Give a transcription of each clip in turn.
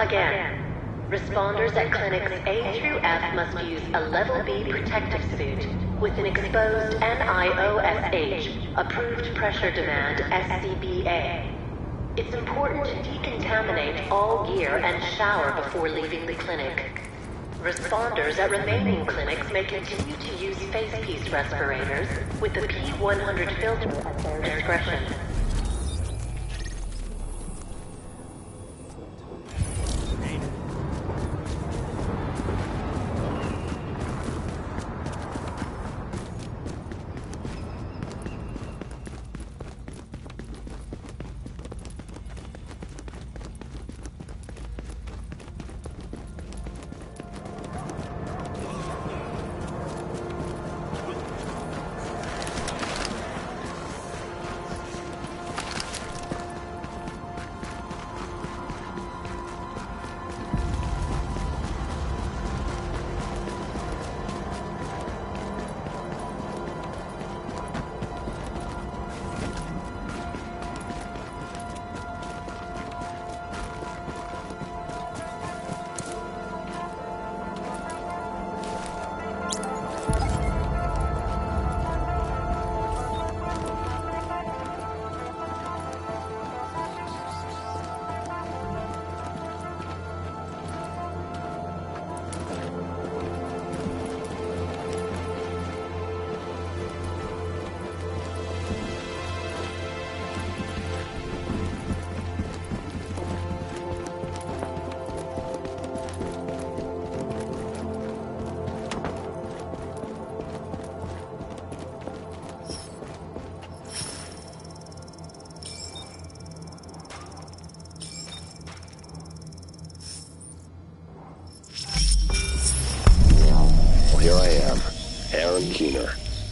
Again, responders at clinics A through F must use a Level B protective suit with an exposed NIOSH, approved pressure demand SCBA. It's important to decontaminate all gear and shower before leaving the clinic. Responders at remaining clinics may continue to use face-piece respirators with the P100 filter at their discretion.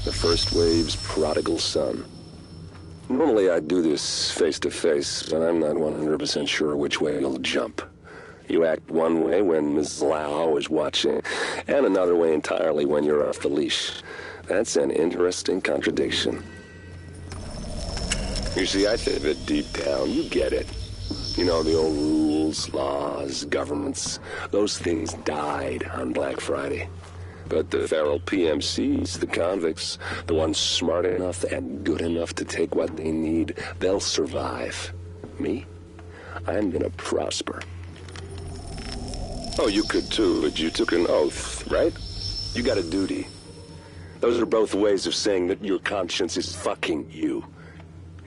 The First Wave's prodigal son. Normally I'd do this face-to-face, but I'm not 100% sure which way you'll jump. You act one way when Ms. Lau is watching, and another way entirely when you're off the leash. That's an interesting contradiction. You see, I think that deep down, you get it. You know, the old rules, laws, governments, those things died on Black Friday. But the feral PMCs, the convicts, the ones smart enough and good enough to take what they need, they'll survive. Me? I'm gonna prosper. Oh, you could too, but you took an oath, right? You got a duty. Those are both ways of saying that your conscience is fucking you.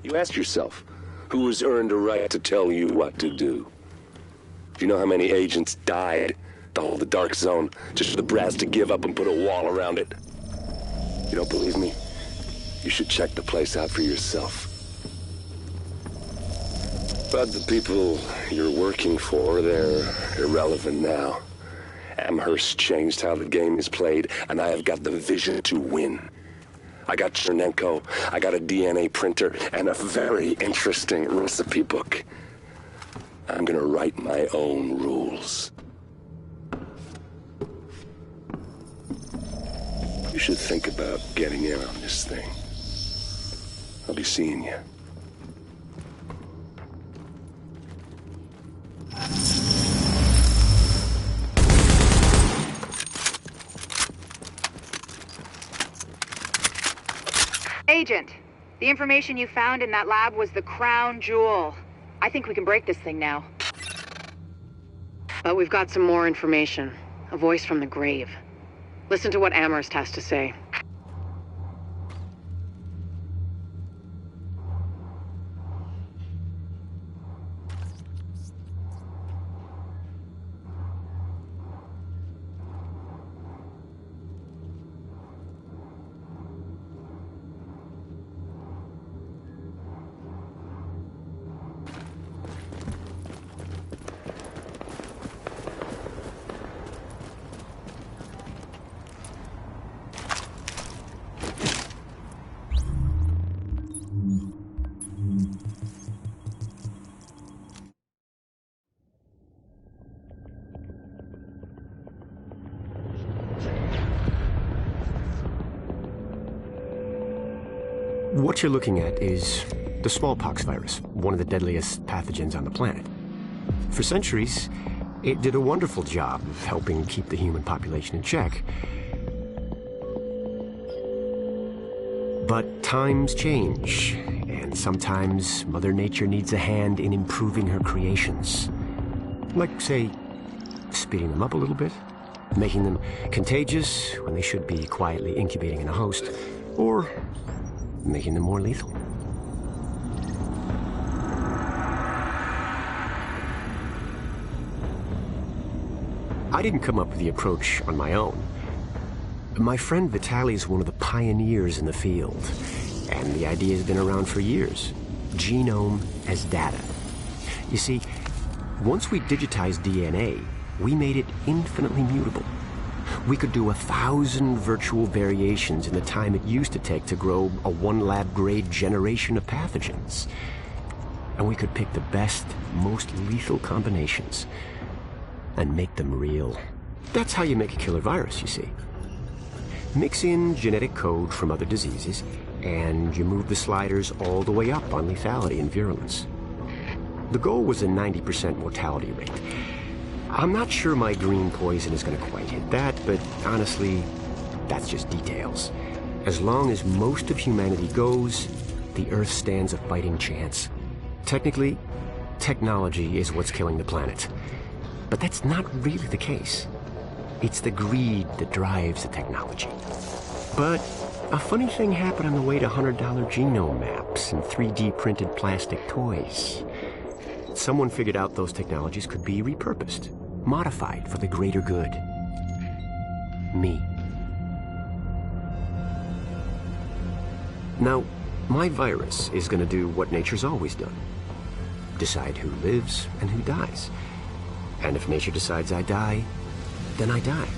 You ask yourself, who has earned a right to tell you what to do? Do you know how many agents died to hold the dark zone just for the brass to give up and put a wall around it? You don't believe me? You should check the place out for yourself. But the people you're working for, they're irrelevant now. Amherst changed how the game is played, and I have got the vision to win. I got Chernenko, I got a DNA printer, and a very interesting recipe book. I'm gonna write my own rules. You should think about getting in on this thing. I'll be seeing you. Agent, the information you found in that lab was the crown jewel. I think we can break this thing now. But we've got some more information. A voice from the grave. Listen to what Amherst has to say. What you're looking at is the smallpox virus, one of the deadliest pathogens on the planet. For centuries, It did a wonderful job of helping keep the human population in check. But times change, and sometimes Mother Nature needs a hand in improving her creations. Like, say, speeding them up a little bit, making them contagious when they should be quietly incubating in a host, or making them more lethal. I didn't come up with the approach on my own. My friend Vitaly is one of the pioneers in the field, and the idea has been around for years. Genome as data. You see, once we digitized DNA, we made it infinitely mutable. We could do 1,000 virtual variations in the time it used to take to grow a 1 lab-grade generation of pathogens. And we could pick the best, most lethal combinations and make them real. That's how you make a killer virus, you see. Mix in genetic code from other diseases, and you move the sliders all the way up on lethality and virulence. The goal was a 90% mortality rate. I'm not sure my green poison is going to quite hit that, but honestly, that's just details. As long as most of humanity goes, the Earth stands a fighting chance. Technically, technology is what's killing the planet. But that's not really the case. It's the greed that drives the technology. But a funny thing happened on the way to $100 genome maps and 3D printed plastic toys. Someone figured out those technologies could be repurposed, modified for the greater good. Me. Now, my virus is going to do what nature's always done. Decide who lives and who dies. And if nature decides I die, then I die.